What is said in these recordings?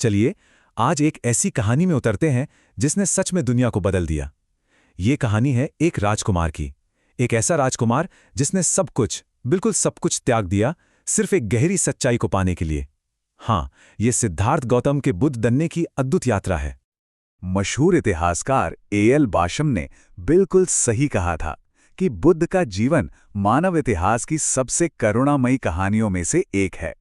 चलिए आज एक ऐसी कहानी में उतरते हैं जिसने सच में दुनिया को बदल दिया। ये कहानी है एक राजकुमार की। एक ऐसा राजकुमार जिसने सब कुछ, बिल्कुल सब कुछ त्याग दिया सिर्फ एक गहरी सच्चाई को पाने के लिए। हाँ, ये सिद्धार्थ गौतम के बुद्ध बनने की अद्भुत यात्रा है। मशहूर इतिहासकार ए.एल. बाशम ने बिल्कुल सही कहा था कि बुद्ध का जीवन मानव इतिहास की सबसे करुणामयी कहानियों में से एक है।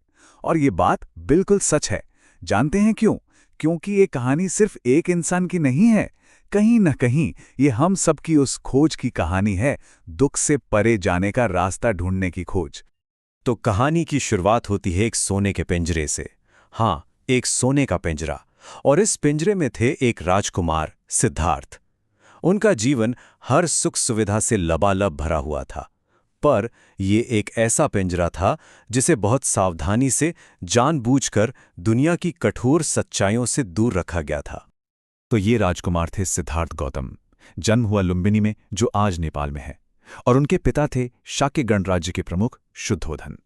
और ये बात बिल्कुल सच है। जानते हैं क्यों? क्योंकि ये कहानी सिर्फ एक इंसान की नहीं है, कहीं न कहीं ये हम सब की उस खोज की कहानी है, दुख से परे जाने का रास्ता ढूंढने की खोज। तो कहानी की शुरुआत होती है एक सोने के पिंजरे से। हाँ, एक सोने का पिंजरा। और इस पिंजरे में थे एक राजकुमार सिद्धार्थ। उनका जीवन हर सुख सुविधा से लबालब भरा हुआ था, पर ये एक ऐसा पिंजरा था जिसे बहुत सावधानी से, जानबूझकर दुनिया की कठोर सच्चाइयों से दूर रखा गया था। तो ये राजकुमार थे सिद्धार्थ गौतम। जन्म हुआ लुम्बिनी में, जो आज नेपाल में है, और उनके पिता थे शाक्य गणराज्य के प्रमुख शुद्धोधन।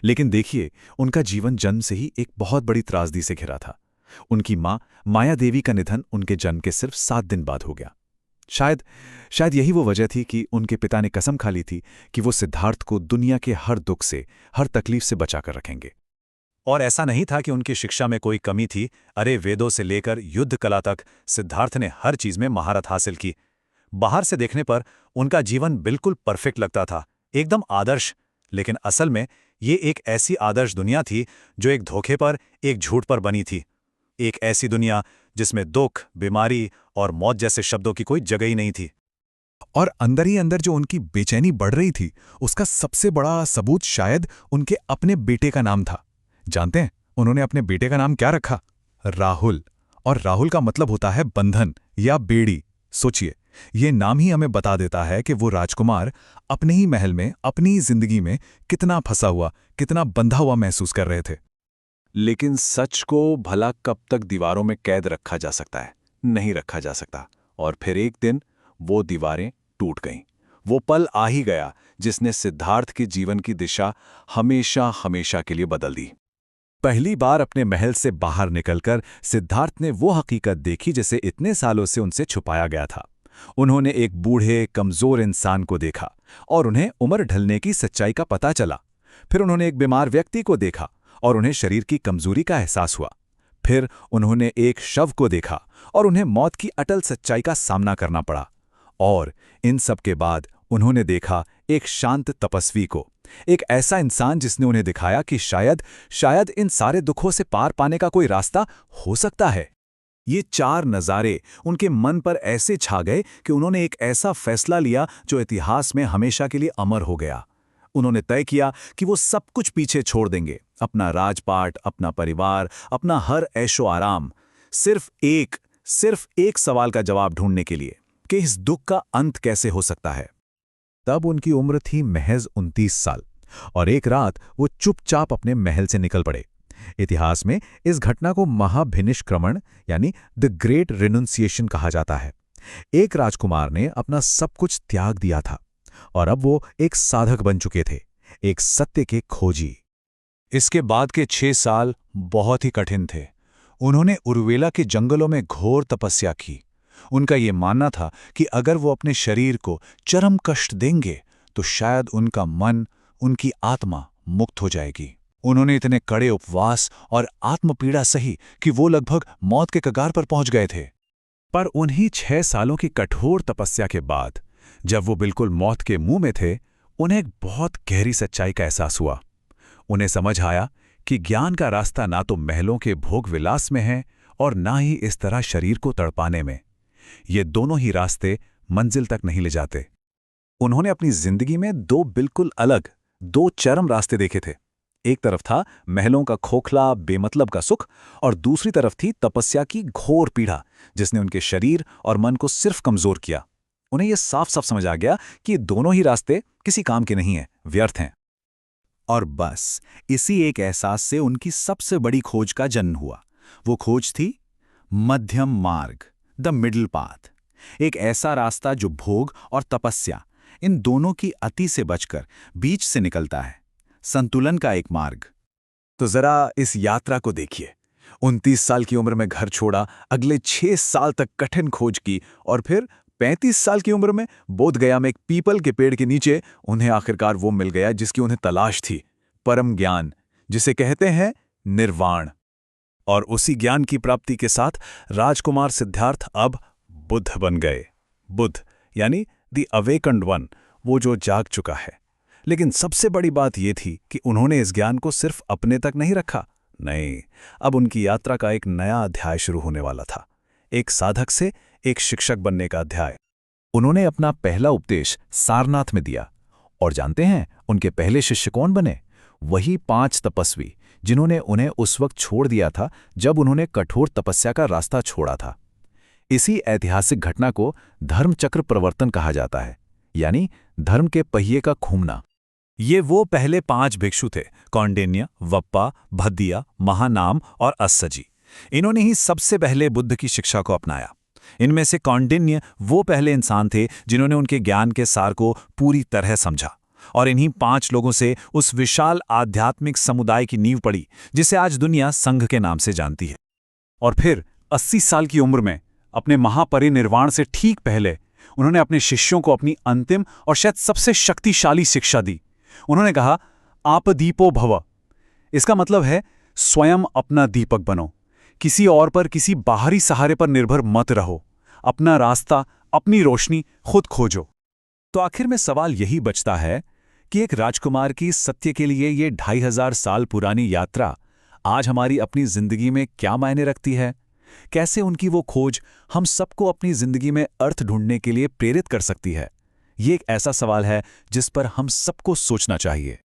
लेकिन देखिए, उनका जीवन जन्म से ही एक बहुत बड़ी त्रासदी से घिरा था। उनकी मां माया देवी का निधन उनके जन्म के सिर्फ 7 दिन बाद हो गया। शायद यही वो वजह थी कि उनके पिता ने कसम खा ली थी कि वो सिद्धार्थ को दुनिया के हर दुख से, हर तकलीफ से बचाकर रखेंगे। और ऐसा नहीं था कि उनकी शिक्षा में कोई कमी थी। अरे, वेदों से लेकर युद्ध कला तक सिद्धार्थ ने हर चीज में महारत हासिल की। बाहर से देखने पर उनका जीवन बिल्कुल परफेक्ट लगता था, एकदम आदर्श। लेकिन असल में ये एक ऐसी आदर्श दुनिया थी जो एक धोखे पर, एक झूठ पर बनी थी। एक ऐसी दुनिया जिसमें दुख, बीमारी और मौत जैसे शब्दों की कोई जगह ही नहीं थी। और अंदर ही अंदर जो उनकी बेचैनी बढ़ रही थी, उसका सबसे बड़ा सबूत शायद उनके अपने बेटे का नाम था। जानते हैं उन्होंने अपने बेटे का नाम क्या रखा? राहुल। और राहुल का मतलब होता है बंधन या बेड़ी। सोचिए, ये नाम ही हमें बता देता है कि वो राजकुमार अपने ही महल में, अपनी ही जिंदगी में कितना फंसा हुआ, कितना बंधा हुआ महसूस कर रहे थे। लेकिन सच को भला कब तक दीवारों में कैद रखा जा सकता है? नहीं रखा जा सकता। और फिर एक दिन वो दीवारें टूट गईं। वो पल आ ही गया जिसने सिद्धार्थ के जीवन की दिशा हमेशा हमेशा के लिए बदल दी। पहली बार अपने महल से बाहर निकलकर सिद्धार्थ ने वो हकीकत देखी जिसे इतने सालों से उनसे छुपाया गया था। उन्होंने एक बूढ़े, कमजोर इंसान को देखा और उन्हें उम्र ढलने की सच्चाई का पता चला। फिर उन्होंने एक बीमार व्यक्ति को देखा और उन्हें शरीर की कमजोरी का एहसास हुआ। फिर उन्होंने एक शव को देखा और उन्हें मौत की अटल सच्चाई का सामना करना पड़ा। और इन सब के बाद उन्होंने देखा एक शांत तपस्वी को, एक ऐसा इंसान जिसने उन्हें दिखाया कि शायद इन सारे दुखों से पार पाने का कोई रास्ता हो सकता है। ये 4 नज़ारे उनके मन पर ऐसे छा गए कि उन्होंने एक ऐसा फैसला लिया जो इतिहास में हमेशा के लिए अमर हो गया। उन्होंने तय किया कि वो सब कुछ पीछे छोड़ देंगे, अपना राजपाट, अपना परिवार, अपना हर ऐशो आराम, सिर्फ एक सवाल का जवाब ढूंढने के लिए कि इस दुख का अंत कैसे हो सकता है। तब उनकी उम्र थी महज 29 साल, और एक रात वो चुपचाप अपने महल से निकल पड़े। इतिहास में इस घटना को महाभिनिष्क्रमण यानी द ग्रेट रिनुंसिएशन कहा जाता है। एक राजकुमार ने अपना सब कुछ त्याग दिया था और अब वो एक साधक बन चुके थे, एक सत्य के खोजी। इसके बाद के 6 साल बहुत ही कठिन थे। उन्होंने उर्वेला के जंगलों में घोर तपस्या की। उनका ये मानना था कि अगर वो अपने शरीर को चरम कष्ट देंगे तो शायद उनका मन, उनकी आत्मा मुक्त हो जाएगी। उन्होंने इतने कड़े उपवास और आत्मपीड़ा सही कि वो लगभग मौत के कगार पर पहुंच गए थे। पर उन्हीं 6 सालों की कठोर तपस्या के बाद, जब वो बिल्कुल मौत के मुंह में थे, उन्हें एक बहुत गहरी सच्चाई का एहसास हुआ। उन्हें समझ आया कि ज्ञान का रास्ता ना तो महलों के भोग विलास में है और ना ही इस तरह शरीर को तड़पाने में। ये दोनों ही रास्ते मंजिल तक नहीं ले जाते। उन्होंने अपनी जिंदगी में 2 बिल्कुल अलग, 2 चरम रास्ते देखे थे। एक तरफ था महलों का खोखला, बेमतलब का सुख, और दूसरी तरफ थी तपस्या की घोर पीड़ा जिसने उनके शरीर और मन को सिर्फ कमजोर किया। उन्हें यह साफ साफ समझ आ गया कि दोनों ही रास्ते किसी काम के नहीं हैं, व्यर्थ हैं। और बस इसी एक एहसास से उनकी सबसे बड़ी खोज का जन्म हुआ। वो खोज थी मध्यम मार्ग, द मिडिल पाथ। एक ऐसा रास्ता जो भोग और तपस्या, इन दोनों की अति से बचकर बीच से निकलता है, संतुलन का एक मार्ग। तो जरा इस यात्रा को देखिए। 29 साल की उम्र में घर छोड़ा, अगले 6 साल तक कठिन खोज की और फिर 35 साल की उम्र में बोधगया में एक पीपल के पेड़ के नीचे उन्हें आखिरकार वो मिल गया जिसकी उन्हें तलाश थी, परम ज्ञान, जिसे कहते हैं निर्वाण। और उसी ज्ञान की प्राप्ति के साथ राजकुमार सिद्धार्थ अब बुद्ध बन गए। बुद्ध यानी द अवेकन्ड वन, वो जो जाग चुका है। लेकिन सबसे बड़ी बात यह थी कि उन्होंने इस ज्ञान को सिर्फ अपने तक नहीं रखा। नहीं, अब उनकी यात्रा का एक नया अध्याय शुरू होने वाला था। एक साधक से एक शिक्षक बनने का अध्याय। उन्होंने अपना पहला उपदेश सारनाथ में दिया। और जानते हैं उनके पहले शिष्य कौन बने? वही 5 तपस्वी जिन्होंने उन्हें उस वक्त छोड़ दिया था जब उन्होंने कठोर तपस्या का रास्ता छोड़ा था। इसी ऐतिहासिक घटना को धर्मचक्र प्रवर्तन कहा जाता है, यानी धर्म के पहिए का घूमना। ये वो पहले 5 भिक्षु थे, कौंडिन्य, वप्पा, भद्दिया, महानाम और अस्सजी। इन्होंने ही सबसे पहले बुद्ध की शिक्षा को अपनाया। इनमें से कौंडिन्य वो पहले इंसान थे जिन्होंने उनके ज्ञान के सार को पूरी तरह समझा, और इन्हीं 5 लोगों से उस विशाल आध्यात्मिक समुदाय की नींव पड़ी जिसे आज दुनिया संघ के नाम से जानती है। और फिर 80 साल की उम्र में अपने महापरिनिर्वाण से ठीक पहले उन्होंने अपने शिष्यों को अपनी अंतिम और शायद सबसे शक्तिशाली शिक्षा दी। उन्होंने कहा, आप दीपो भव। इसका मतलब है स्वयं अपना दीपक बनो, किसी और पर, किसी बाहरी सहारे पर निर्भर मत रहो, अपना रास्ता, अपनी रोशनी खुद खोजो। तो आखिर में सवाल यही बचता है कि एक राजकुमार की सत्य के लिए ये 2500 साल पुरानी यात्रा आज हमारी अपनी जिंदगी में क्या मायने रखती है? कैसे उनकी वो खोज हम सबको अपनी जिंदगी में अर्थ ढूंढने के लिए प्रेरित कर सकती है? ये एक ऐसा सवाल है जिस पर हम सबको सोचना चाहिए।